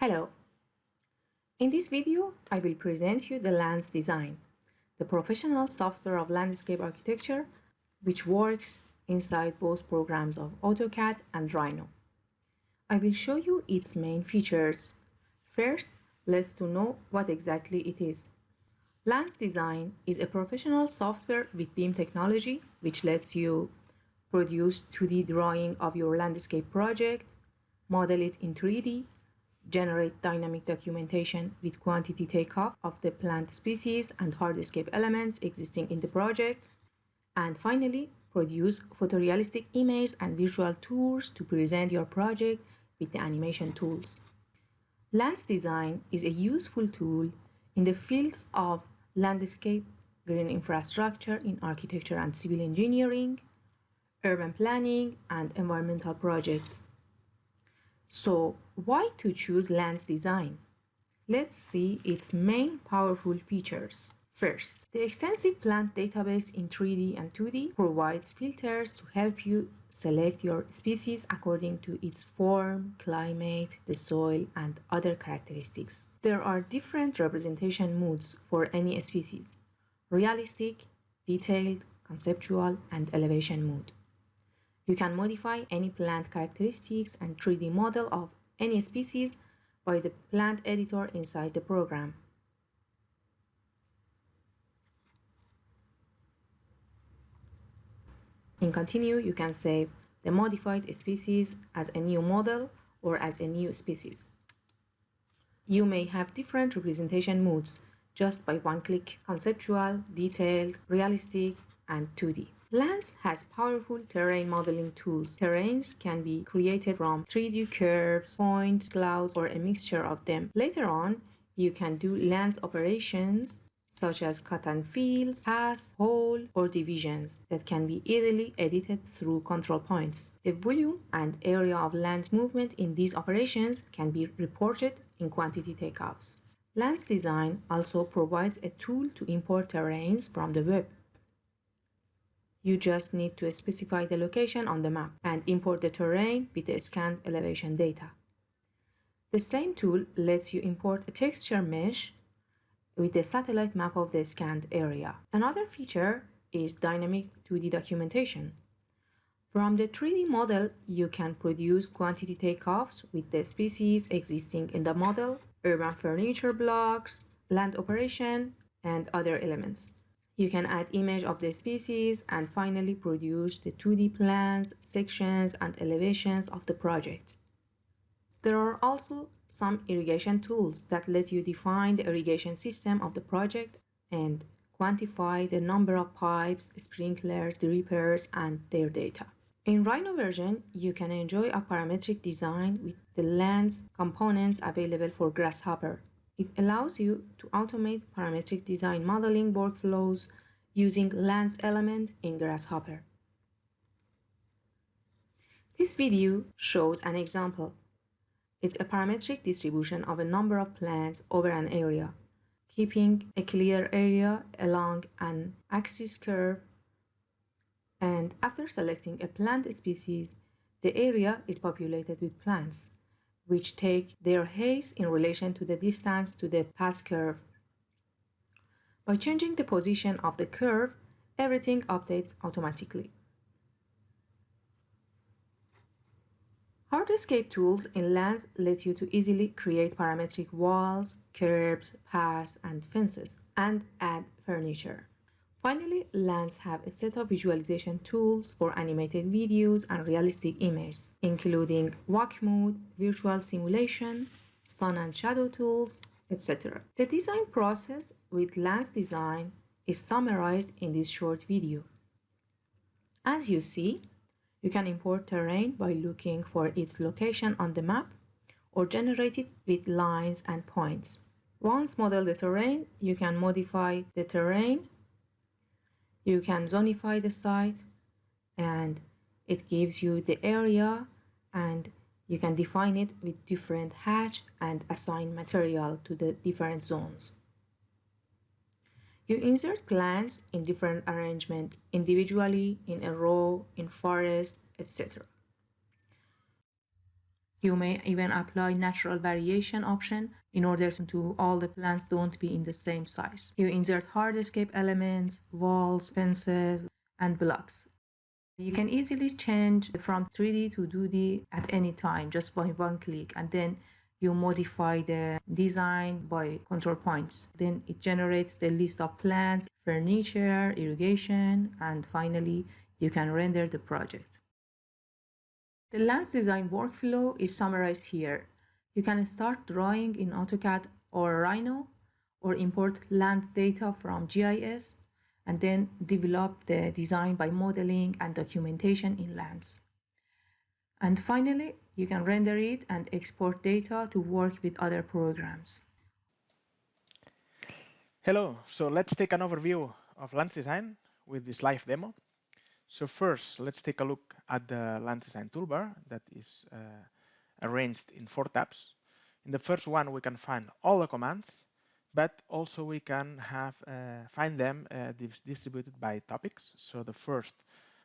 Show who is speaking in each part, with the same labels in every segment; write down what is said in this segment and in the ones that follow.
Speaker 1: Hello. In this video, I will present you the Lands Design, the professional software of landscape architecture, which works inside both programs of AutoCAD and Rhino. I will show you its main features. First, let's know what exactly it is. Lands Design is a professional software with BIM technology, which lets you produce 2D drawing of your landscape project, model it in 3D, generate dynamic documentation with quantity takeoff of the plant species and hardscape elements existing in the project, and finally, produce photorealistic images and visual tours to present your project with the animation tools. Lands Design is a useful tool in the fields of landscape, green infrastructure in architecture and civil engineering, urban planning, and environmental projects. So, why to choose Lands Design? Let's see its main powerful features. First, the extensive plant database in 3D and 2D provides filters to help you select your species according to its form, climate, the soil, and other characteristics. There are different representation modes for any species: realistic, detailed, conceptual, and elevation mode. You can modify any plant characteristics and 3D model of any species by the plant editor inside the program. In Continue, you can save the modified species as a new model or as a new species. You may have different representation modes just by one click: conceptual, detailed, realistic, and 2D. Lands has powerful terrain modeling tools. Terrains can be created from 3D curves, points, clouds, or a mixture of them. Later on, you can do lands operations such as cut and fills, pass, hole, or divisions that can be easily edited through control points. The volume and area of land movement in these operations can be reported in quantity takeoffs. Lands Design also provides a tool to import terrains from the web. You just need to specify the location on the map and import the terrain with the scanned elevation data. The same tool lets you import a texture mesh with the satellite map of the scanned area. Another feature is dynamic 2D documentation. From the 3D model, you can produce quantity takeoffs with the species existing in the model, urban furniture blocks, land operation, and other elements. You can add image of the species and finally produce the 2D plans, sections, and elevations of the project. There are also some irrigation tools that let you define the irrigation system of the project and quantify the number of pipes, sprinklers, drippers, and their data. In Rhino version, you can enjoy a parametric design with the lands components available for Grasshopper. It allows you to automate parametric design modeling workflows using lands element in Grasshopper. This video shows an example. It's a parametric distribution of a number of plants over an area, keeping a clear area along an axis curve. And after selecting a plant species, the area is populated with plants, which take their height in relation to the distance to the path curve. By changing the position of the curve, everything updates automatically. Hardscape tools in Lands let you to easily create parametric walls, curbs, paths, and fences, and add furniture. Finally, Lands have a set of visualization tools for animated videos and realistic images, including walk mode, virtual simulation, sun and shadow tools, etc. The design process with Lands Design is summarized in this short video. As you see, you can import terrain by looking for its location on the map or generate it with lines and points. Once model the terrain, you can modify the terrain. You can zonify the site and it gives you the area, and you can define it with different hatch and assign material to the different zones. You insert plants in different arrangement, individually, in a row, in forest, etc. You may even apply natural variation option in order to all the plants don't be in the same size. You insert hardscape elements, walls, fences, and blocks. You can easily change from 3D to 2D at any time just by one click, and then you modify the design by control points. Then it generates the list of plants, furniture, irrigation, and finally you can render the project. The lands design workflow is summarized here. You can start drawing in AutoCAD or Rhino, or import land data from GIS, and then develop the design by modeling and documentation in lands. And finally, you can render it and export data to work with other programs.
Speaker 2: Hello, so let's take an overview of land design with this live demo. So first, let's take a look at the land design toolbar that is arranged in 4 tabs. In the first one, we can find all the commands, but also we can find them distributed by topics. So the first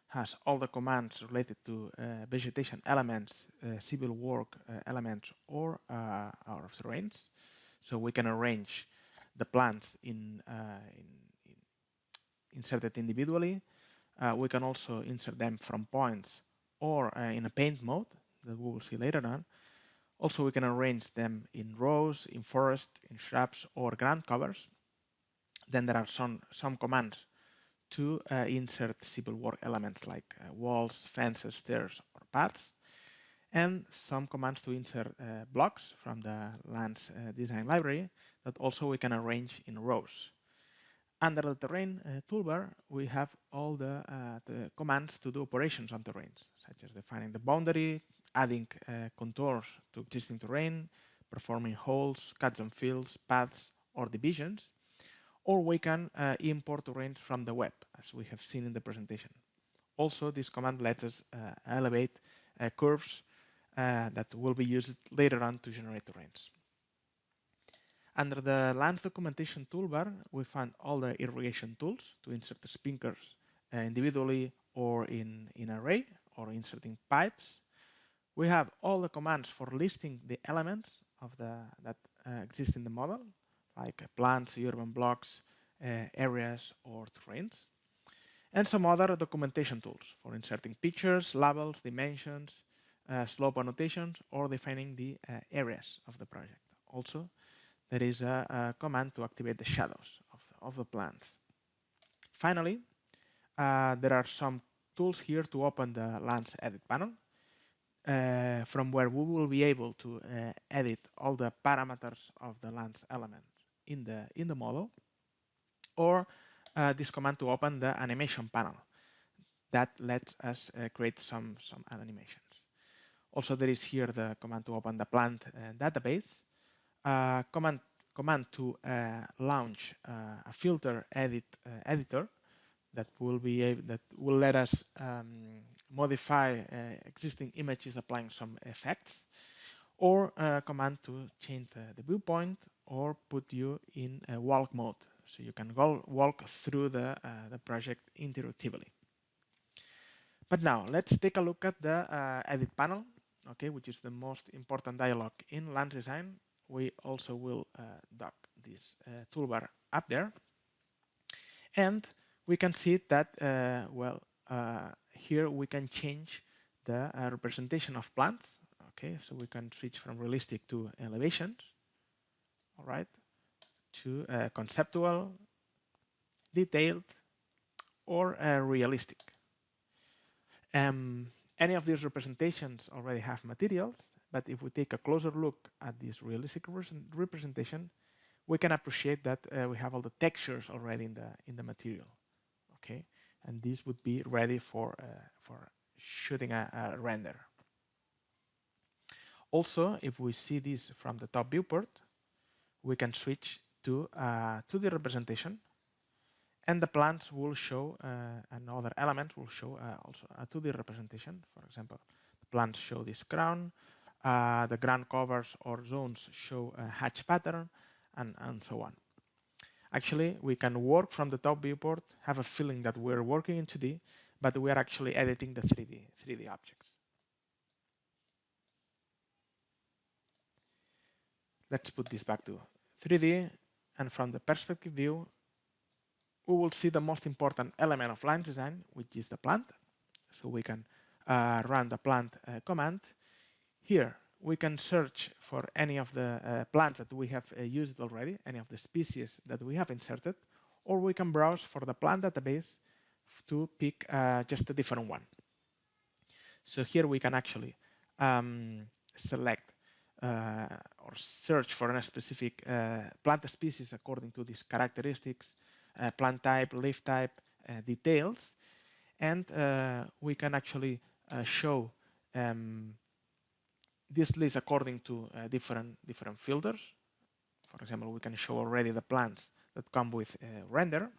Speaker 2: has all the commands related to vegetation elements, civil work elements, or our terrains. So we can arrange the plants inserted individually. We can also insert them from points or in a paint mode that we will see later on. Also, we can arrange them in rows, in forest, in shrubs, or ground covers. Then there are some commands to insert civil work elements like walls, fences, stairs, or paths, and some commands to insert blocks from the land's design library that also we can arrange in rows. Under the terrain toolbar, we have all the commands to do operations on terrains, such as defining the boundary, adding contours to existing terrain, performing holes, cuts and fills, paths, or divisions. Or we can import terrains from the web, as we have seen in the presentation. Also, this command lets us elevate curves that will be used later on to generate terrains. Under the lands documentation toolbar, we find all the irrigation tools to insert the sprinklers individually or in array, or inserting pipes. We have all the commands for listing the elements of that exist in the model, like plants, urban blocks, areas, or terrains. And some other documentation tools for inserting pictures, labels, dimensions, slope annotations, or defining the areas of the project. Also, there is a command to activate the shadows of the plants. Finally, there are some tools here to open the lands edit panel, from where we will be able to edit all the parameters of the lands elements in the model, or this command to open the animation panel that lets us create some animations. Also, there is here the command to open the plant database, command to launch a filter editor that will let us modify existing images applying some effects, or a command to change the viewpoint or put you in a walk mode, so you can walk through the project interactively. But now let's take a look at the edit panel, okay, which is the most important dialog in land design. We also will dock this toolbar up there, and we can see that here we can change the representation of plants. Okay, so we can switch from realistic to elevations, all right, to conceptual, detailed, or realistic. Any of these representations already have materials, but if we take a closer look at this realistic representation, we can appreciate that we have all the textures already in the material. Okay, and this would be ready for shooting a render. Also, if we see this from the top viewport, we can switch to 2D representation, and the plants will show, and other elements will show also a 2D representation. For example, the plants show this crown, the ground covers or zones show a hatch pattern, and so on. Actually, we can work from the top viewport, have a feeling that we're working in 2D, but we are actually editing the 3D objects. Let's put this back to 3D, and from the perspective view, we will see the most important element of line design, which is the plant. So we can run the plant command. Here, we can search for any of the plants that we have used already, any of the species that we have inserted, or we can browse for the plant database to pick just a different one. So here we can actually select or search for a specific plant species according to these characteristics, plant type, leaf type, details, and we can actually show this list according to different filters. For example, we can show already the plants that come with render,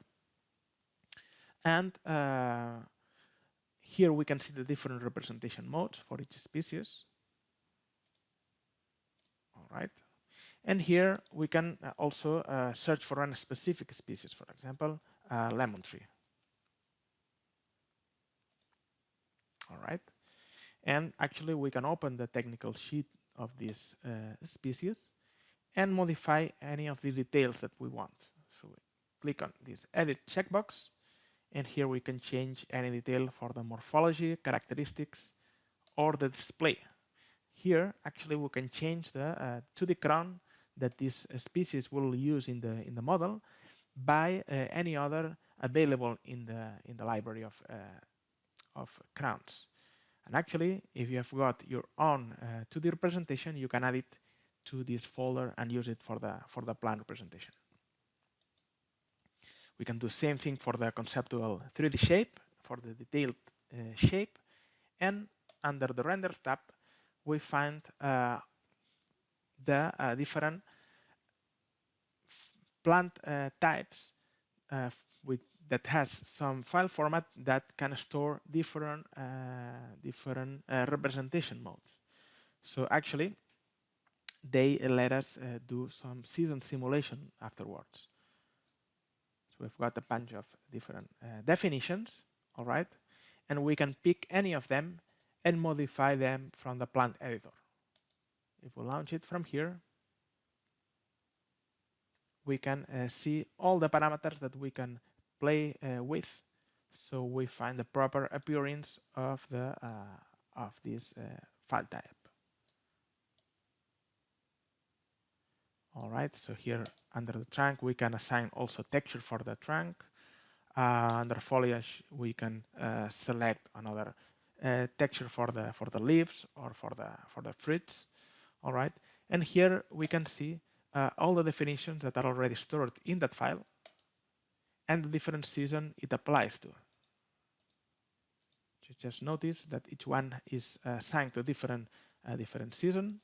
Speaker 2: and here we can see the different representation modes for each species. All right. And here we can also search for a specific species, for example, lemon tree. All right. And actually we can open the technical sheet of this species and modify any of the details that we want. So we click on this edit checkbox, and here we can change any detail for the morphology, characteristics, or the display. Here, actually, we can change the 2D crown that this species will use in the model by any other available in the library of crowns. And actually, if you have got your own 2D representation, you can add it to this folder and use it for the plant representation. We can do the same thing for the conceptual 3D shape, for the detailed shape, and under the render tab, we find the different plant types that has some file format that can store different representation modes. So actually, they let us do some season simulation afterwards. So we've got a bunch of different definitions, all right, and we can pick any of them and modify them from the plant editor. If we launch it from here, we can see all the parameters that we can play with, so we find the proper appearance of this file type. All right, so here under the trunk we can assign also texture for the trunk. Under foliage we can select another texture for the leaves or for the fruits. All right, and here we can see all the definitions that are already stored in that file and the different season it applies to. Just notice that each one is assigned to a different season.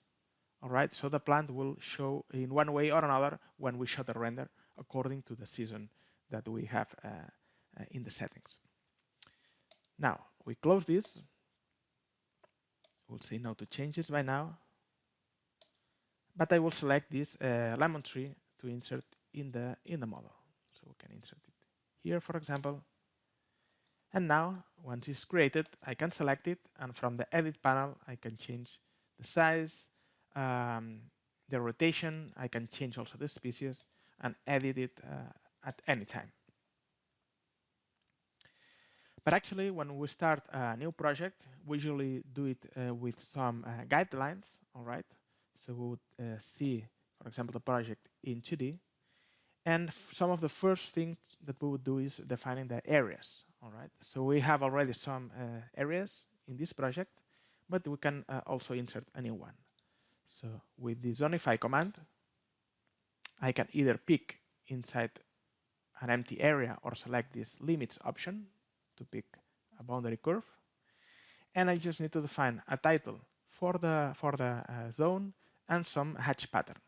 Speaker 2: All right, so the plant will show in one way or another when we show the render according to the season that we have in the settings. Now we close this. We'll say no to changes by now, but I will select this lemon tree to insert in the model. So we can insert it here, for example. And now, once it's created, I can select it, and from the edit panel, I can change the size, the rotation. I can change also the species and edit it at any time. But actually, when we start a new project, we usually do it with some guidelines, all right? So we would see, for example, the project in 2D. And some of the first things that we would do is defining the areas, all right? So we have already some areas in this project, but we can also insert a new one. So with the Zonify command, I can either pick inside an empty area or select this limits option to pick a boundary curve. And I just need to define a title for the zone and some hatch pattern.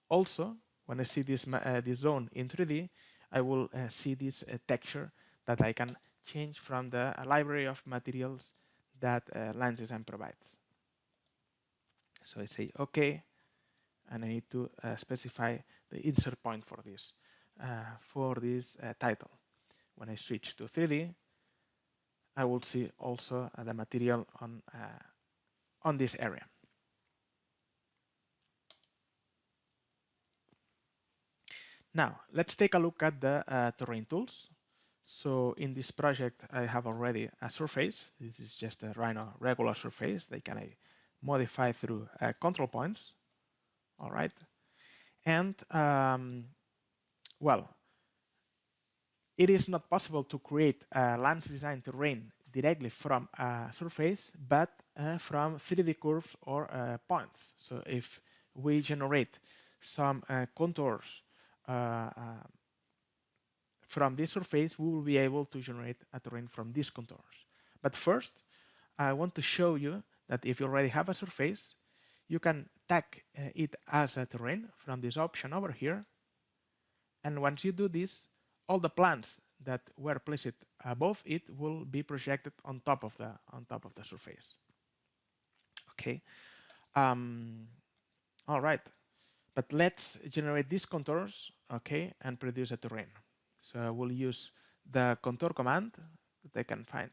Speaker 2: Also, when I see this zone in 3D, I will see this texture that I can change from the library of materials that Line Design provides. So I say OK, and I need to specify the insert point for this title. When I switch to 3D, I will see also the material on this area. Now, let's take a look at the terrain tools. So in this project, I have already a surface. This is just a Rhino regular surface. They can modify through control points. All right. And well, it is not possible to create a land design terrain directly from a surface, but from 3D curves or points. So if we generate some contours from this surface, we will be able to generate a terrain from these contours. But first, I want to show you that if you already have a surface, you can tag it as a terrain from this option over here. And once you do this, all the plants that were placed above it will be projected on top of the surface. Okay. All right. But let's generate these contours, okay, and produce a terrain. So I will use the contour command that I can find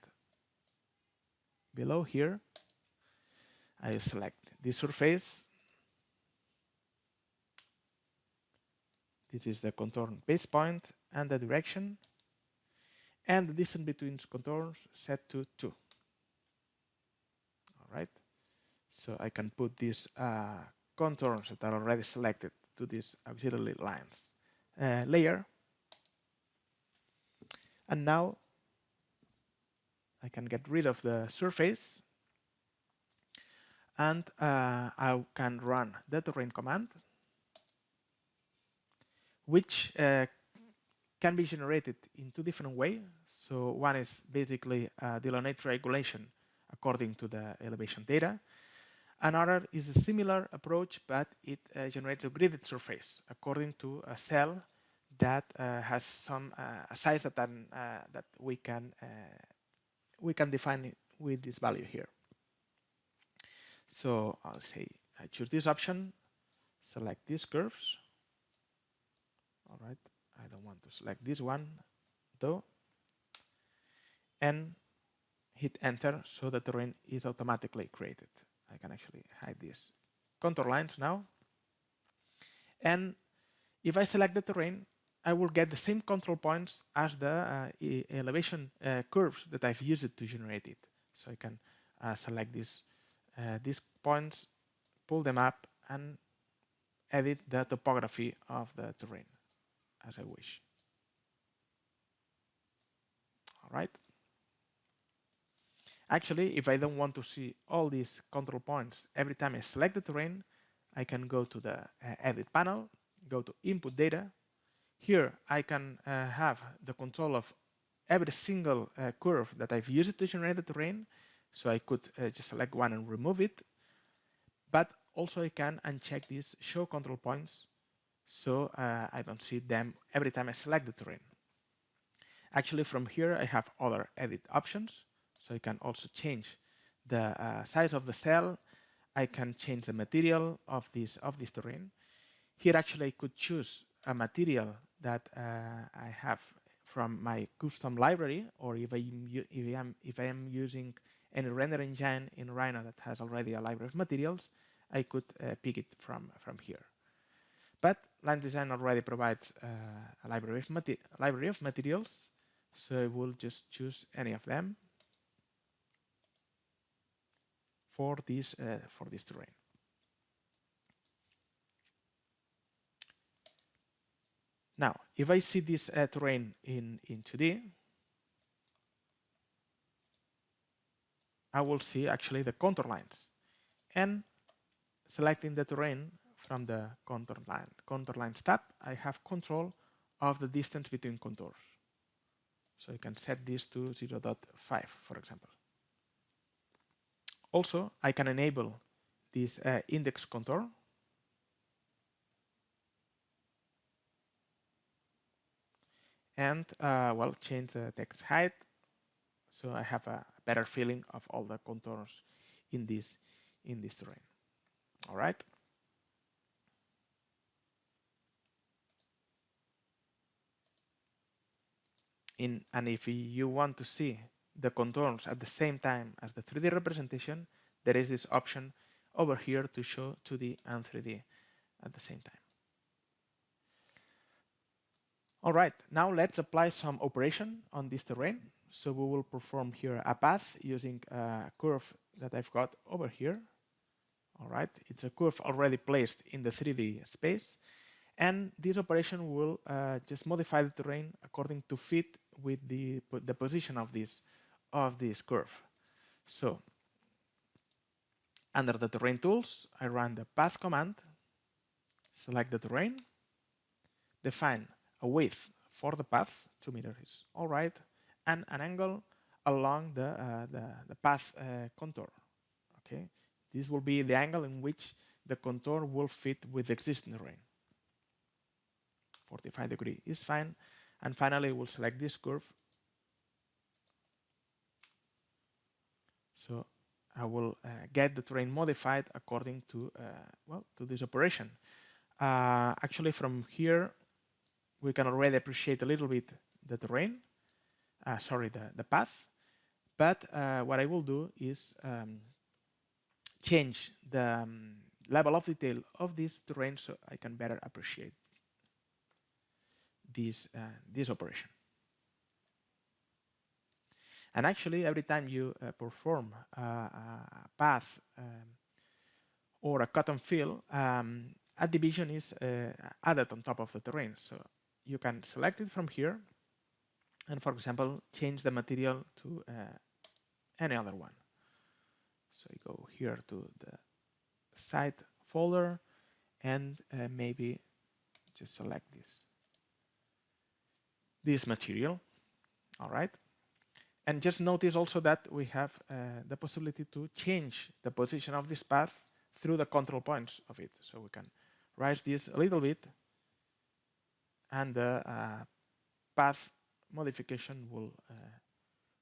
Speaker 2: below here. I select this surface. This is the contour base point and the direction. And the distance between contours set to 2. All right. So I can put these contours that are already selected to this auxiliary lines layer. And now I can get rid of the surface, and I can run the terrain command, which can be generated in two different ways. So one is basically the elevation triangulation according to the elevation data. Another is a similar approach, but it generates a gridded surface according to a cell that has some a size that we can define it with this value here. So I'll say I choose this option, select these curves. All right, I don't want to select this one though, and hit enter so the terrain is automatically created. I can actually hide these contour lines now. And if I select the terrain, I will get the same control points as the elevation curves that I've used to generate it. So I can select these points, pull them up, and edit the topography of the terrain as I wish. All right. Actually, if I don't want to see all these control points every time I select the terrain, I can go to the edit panel, go to input data. Here I can have the control of every single curve that I've used to generate the terrain. So I could just select one and remove it. But also I can uncheck these show control points so I don't see them every time I select the terrain. Actually, from here I have other edit options. So I can also change the size of the cell. I can change the material of this terrain. Here actually I could choose a material that I have from my custom library, or if I am using any render engine in Rhino that has already a library of materials, I could pick it from here. But Land Design already provides a library of materials, so I will just choose any of them for this terrain. Now, if I see this terrain in 2D, I will see actually the contour lines. And selecting the terrain from the contour lines tab, I have control of the distance between contours. So I can set this to 0.5, for example. Also, I can enable this index contour. And well, change the text height so I have a better feeling of all the contours in this terrain. All right. And if you want to see the contours at the same time as the 3D representation, there is this option over here to show 2D and 3D at the same time. All right, now let's apply some operation on this terrain. So we will perform here a path using a curve that I've got over here. All right, it's a curve already placed in the 3D space. And this operation will just modify the terrain according to fit with the position of this curve. So under the terrain tools, I run the path command, select the terrain, define a width for the path, 2 meters is all right, and an angle along the path contour. Okay, this will be the angle in which the contour will fit with the existing terrain. 45 degrees is fine. And finally, we'll select this curve. So I will get the terrain modified according to, well, to this operation. Actually, from here, we can already appreciate a little bit the terrain, sorry, the path. But what I will do is change the level of detail of this terrain so I can better appreciate this operation. And actually, every time you perform a path or a cut and fill, a division is added on top of the terrain. So you can select it from here and, for example, change the material to any other one. So you go here to the site folder and maybe just select this material. All right. And just notice also that we have the possibility to change the position of this path through the control points of it. So we can raise this a little bit and the path modification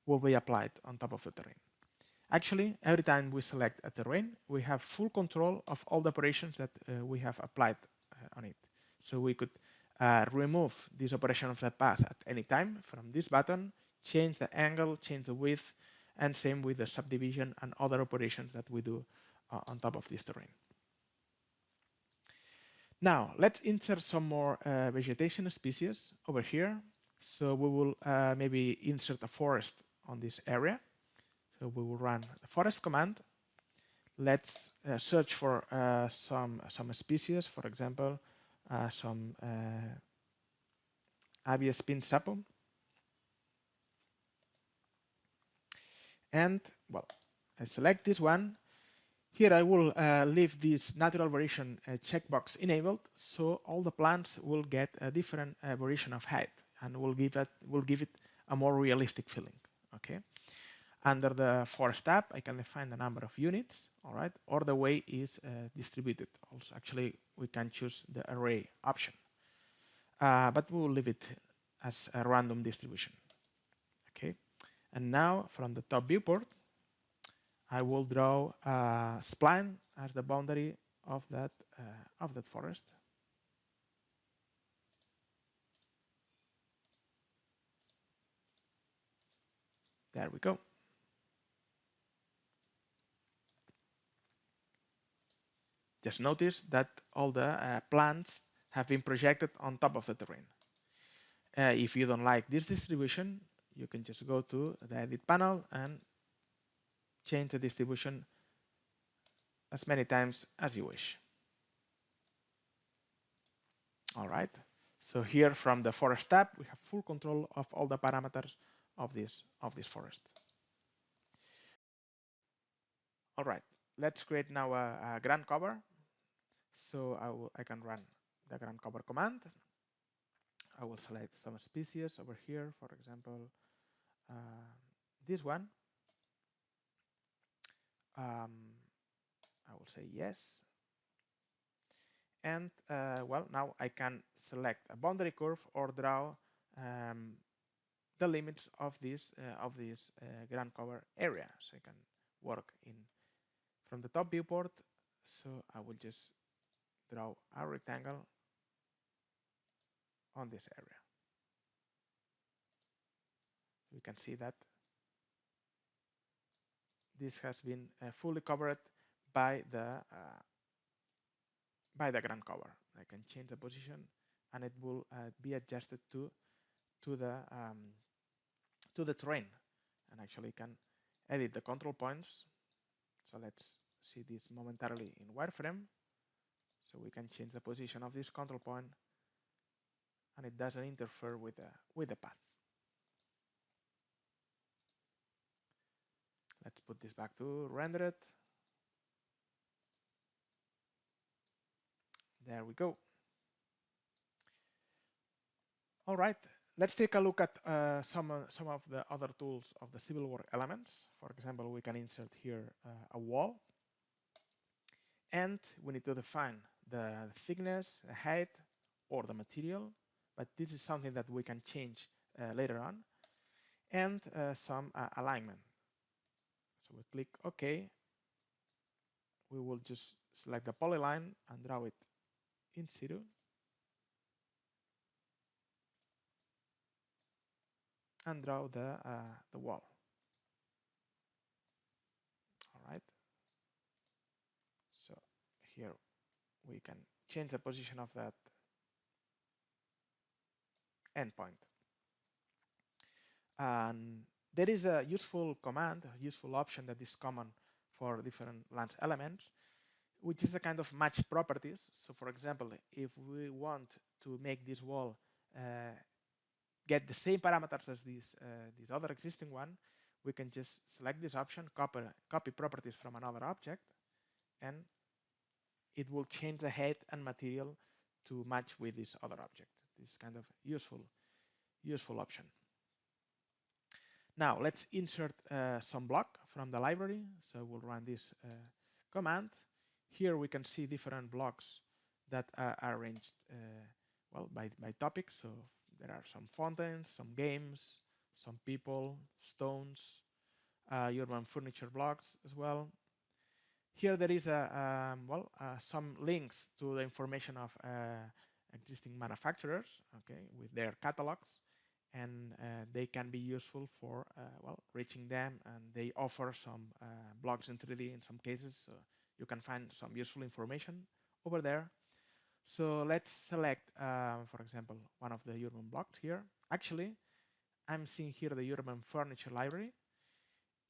Speaker 2: will be applied on top of the terrain. Actually, every time we select a terrain, we have full control of all the operations that we have applied on it. So we could remove this operation of the path at any time from this button, change the angle, change the width, and same with the subdivision and other operations that we do on top of this terrain. Now, let's insert some more vegetation species over here. So we will maybe insert a forest on this area. So we will run the forest command. Let's search for some species, for example, some Abies pin sapum. And, well, I select this one. Here I will leave this natural variation checkbox enabled, so all the plants will get a different variation of height, and will give it a more realistic feeling. Okay. Under the forest tab, I can define the number of units, all right, or the way is distributed. Also, actually, we can choose the array option, but we will leave it as a random distribution. Okay. And now, from the top viewport, I will draw a spline as the boundary of that forest. There we go. Just notice that all the plants have been projected on top of the terrain. If you don't like this distribution, you can just go to the edit panel and change the distribution as many times as you wish. All right. So here from the forest tab, we have full control of all the parameters of this forest. All right. Let's create now a ground cover. So I can run the ground cover command. I will select some species over here, for example, this one. I will say yes. And well, now I can select a boundary curve or draw the limits of this ground cover area. So I can work from the top viewport. So I will just draw a rectangle on this area. We can see that this has been fully covered by the ground cover. I can change the position and it will be adjusted to the terrain. And actually you can edit the control points. So let's see this momentarily in wireframe. So we can change the position of this control point, and it doesn't interfere with the path. Let's put this back to render it. There we go. All right, let's take a look at some of the other tools of the civil work elements. For example, we can insert here a wall, and we need to define the thickness, the height, or the material. But this is something that we can change later on, and some alignment. So we click OK. We will just select the polyline and draw it in situ. And draw the wall. All right. So here we can change the position of that endpoint. And there is a useful command, a useful option that is common for different lens elements, which is a kind of match properties. So for example, if we want to make this wall get the same parameters as this other existing one, we can just select this option, copy properties from another object, and it will change the height and material to match with this other object. This is kind of useful option. Now let's insert some block from the library. So we'll run this command. Here we can see different blocks that are arranged well by topics. So there are some fountains, some games, some people, stones, urban furniture blocks as well. Here there is some links to the information of existing manufacturers, okay, with their catalogs, and they can be useful for reaching them, and they offer some blocks in 3D in some cases, so you can find some useful information over there. So let's select, for example, one of the urban blocks here. Actually, I'm seeing here the urban furniture library.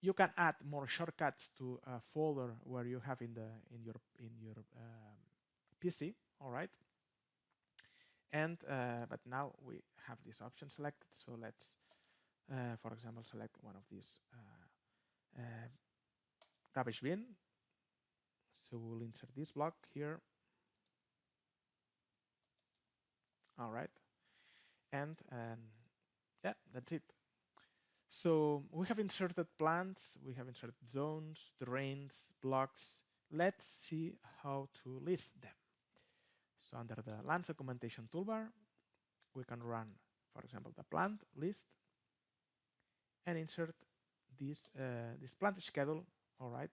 Speaker 2: You can add more shortcuts to a folder where you have in your PC. All right. And but now we have this option selected. So let's, for example, select one of these garbage bin. So we'll insert this block here. All right. And yeah, that's it. So we have inserted plants, we have inserted zones, terrains, blocks. Let's see how to list them. So under the land documentation toolbar, we can run, for example, the plant list and insert this plant schedule, all right,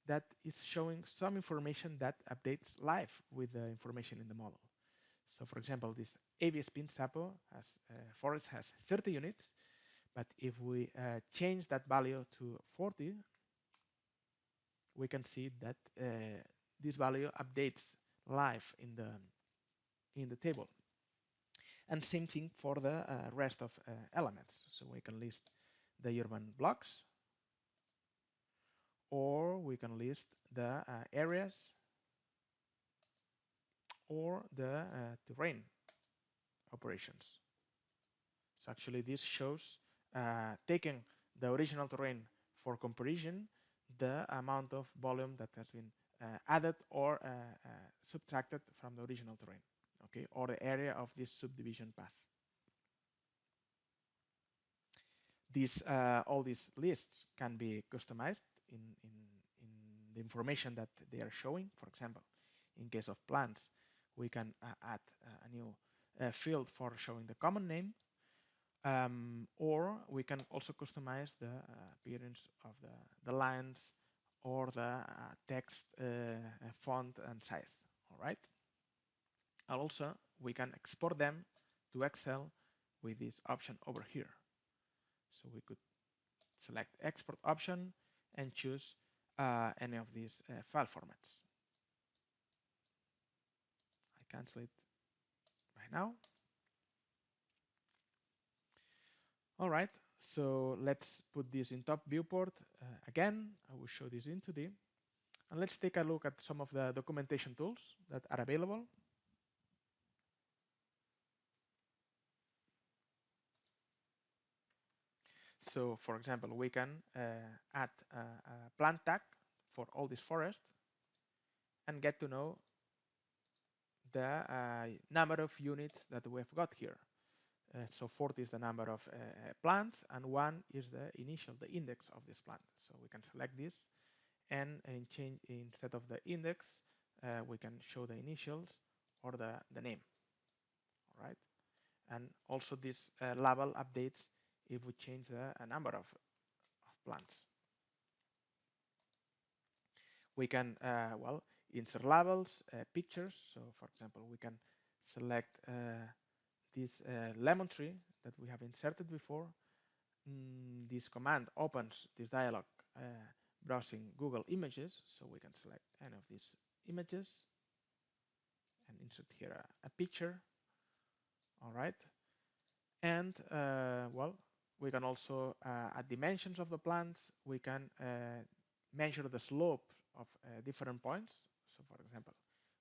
Speaker 2: that is showing some information that updates live with the information in the model. So for example, this ABS pin Sapo forest has 30 units, but if we change that value to 40, we can see that this value updates live in the table. And same thing for the rest of elements. So we can list the urban blocks, or we can list the areas, or the terrain operations. So actually this shows taking the original terrain for comparison, the amount of volume that has been added or subtracted from the original terrain, okay, or the area of this subdivision path. All these lists can be customized in the information that they are showing. For example, in case of plants, we can add a new field for showing the common name, or we can also customize the appearance of the lines or the text font and size. All right. And also, we can export them to Excel with this option over here. So we could select export option and choose any of these file formats. I cancel it by now. All right, so let's put this in top viewport. Again, I will show this in 2D. And let's take a look at some of the documentation tools that are available. So, for example, we can add a plant tag for all this forest and get to know the number of units that we have got here. So 40 is the number of plants, and 1 is the initial, the index of this plant. So we can select this, and change, instead of the index, we can show the initials or the name. All right, and also this label updates if we change the number of plants. We can well, insert labels, pictures. So for example, we can select this lemon tree that we have inserted before. This command opens this dialog browsing Google Images, so we can select any of these images and insert here a picture. All right, and well, we can also add dimensions of the plants. We can measure the slope of different points. So for example,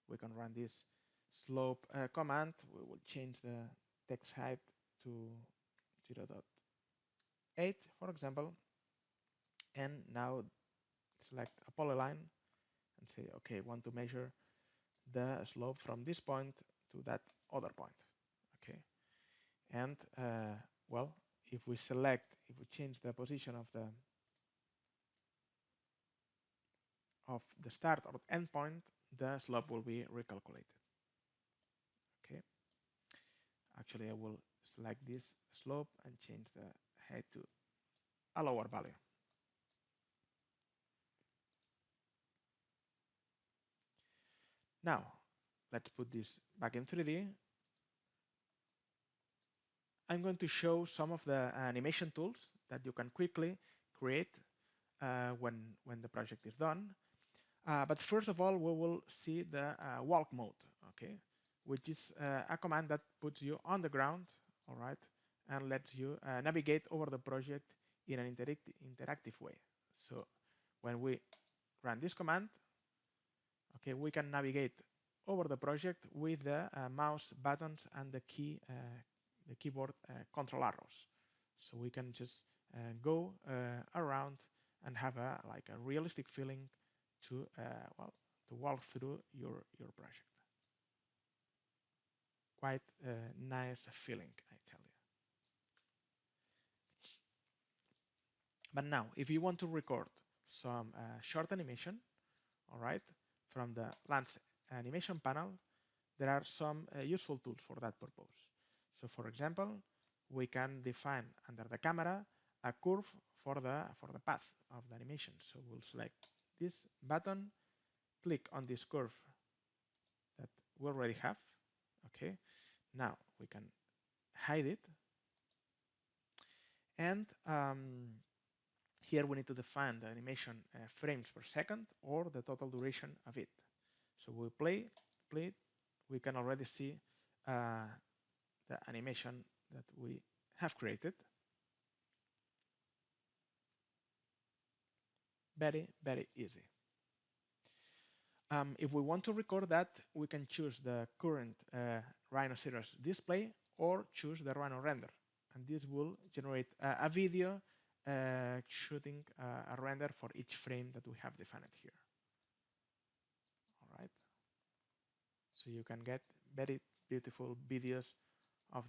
Speaker 2: we can run this slope command. We will change the text height to 0.8, for example, and now select a polyline and say, okay, want to measure the slope from this point to that other point. Okay, and well, if we change the position of the start or end point, the slope will be recalculated. Okay, actually I will select this slope and change the height to a lower value. Now let's put this back in 3D. I'm going to show some of the animation tools that you can quickly create when the project is done. But first of all, we will see the walk mode, okay, which is a command that puts you on the ground, all right, and lets you navigate over the project in an interactive way. So when we run this command, okay, we can navigate over the project with the mouse buttons and the keyboard control arrows. So we can just go around and have like a realistic feeling to well, to walk through your project. Quite a nice feeling, I tell you. But now, if you want to record some short animation, all right, from the Lens animation panel, there are some useful tools for that purpose. So for example, we can define under the camera a curve for the path of the animation. So we'll select this button, click on this curve that we already have. Okay, now we can hide it, and here we need to define the animation frames per second or the total duration of it. So we play it, we can already see the animation that we have created. Very, very easy. If we want to record that, we can choose the current Rhino series display or choose the Rhino render. And this will generate a video shooting a render for each frame that we have defined here. All right. So you can get very beautiful videos of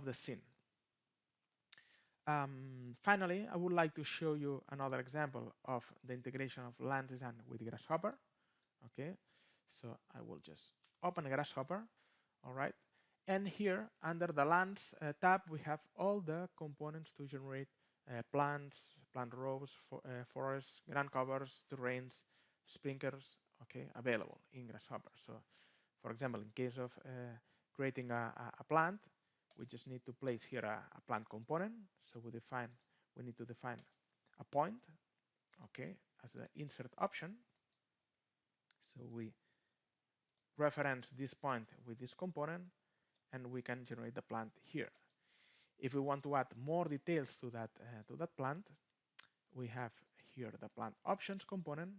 Speaker 2: the scene. Finally, I would like to show you another example of the integration of land design with Grasshopper. Okay, so I will just open Grasshopper, all right, and here under the lands tab we have all the components to generate plants, plant rows, forests, ground covers, terrains, sprinklers, okay, available in Grasshopper. So for example, in case of creating a plant, we just need to place here a plant component. So we need to define a point, okay, as the insert option. So we reference this point with this component, and we can generate the plant here. If we want to add more details to that plant, we have here the plant options component,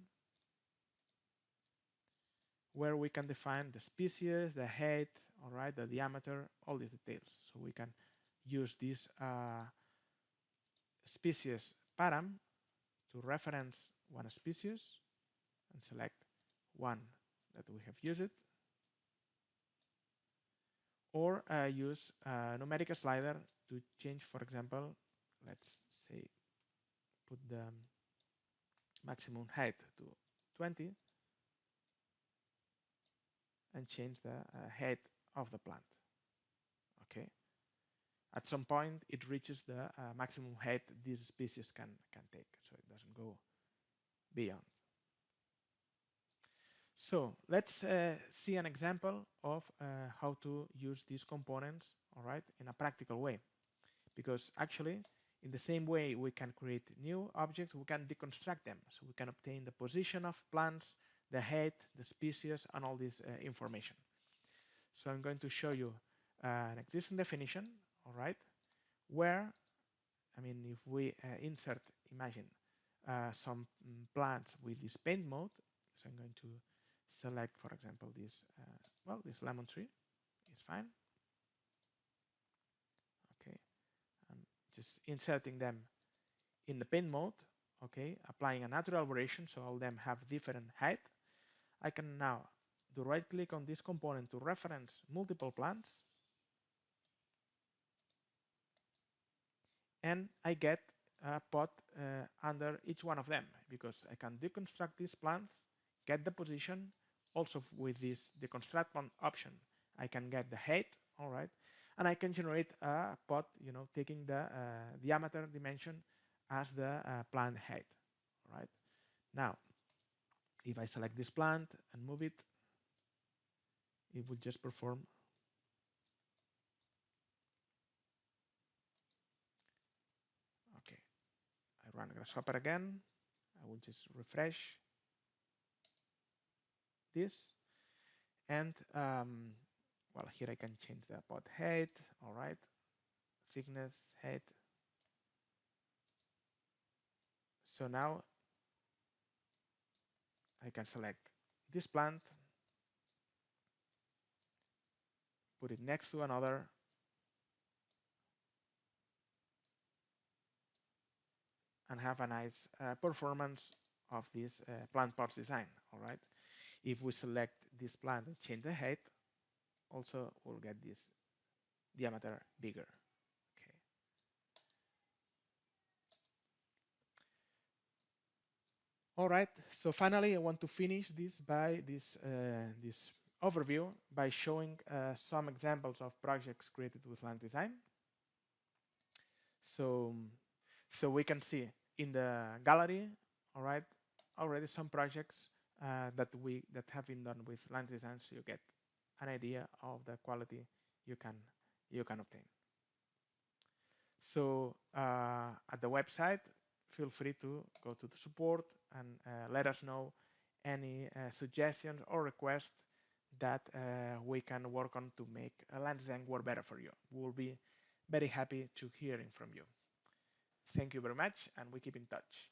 Speaker 2: where we can define the species, the height, all right, the diameter, all these details. So we can use this species param to reference one species and select one that we have used, or use a numeric slider to change, for example, let's say put the maximum height to 20 and change the height of the plant. Okay. At some point, it reaches the maximum height this species can take, so it doesn't go beyond. So let's see an example of how to use these components, all right, in a practical way. Because actually, in the same way we can create new objects, we can deconstruct them. So we can obtain the position of plants, the height, the species, and all this information. So I'm going to show you an existing definition, all right, where, I mean, if we insert, imagine, some plants with this paint mode, so I'm going to select, for example, this, well, this lemon tree is fine. Okay, I'm just inserting them in the paint mode, okay, applying a natural aberration, so all of them have different height. I can now do right click on this component to reference multiple plants, and I get a pot under each one of them, because I can deconstruct these plants, get the position. Also with this deconstruct one option, I can get the height, all right, and I can generate a pot, you know, taking the diameter dimension as the plant height, all right. Now, if I select this plant and move it, it will just perform. Okay, I run Grasshopper again. I will just refresh this, and well, here I can change the pot height, all right, thickness, height. So now I can select this plant, put it next to another, and have a nice performance of this plant pots design, all right. If we select this plant and change the height, also we'll get this diameter bigger. Okay. All right, so finally I want to finish this by this overview by showing some examples of projects created with Land Design. So we can see in the gallery, all right, already some projects that have been done with Land Design, so you get an idea of the quality you can obtain. So at the website, feel free to go to the support and let us know any suggestions or requests that we can work on to make Land Design work better for you. We'll be very happy to hearing from you. Thank you very much, and we keep in touch.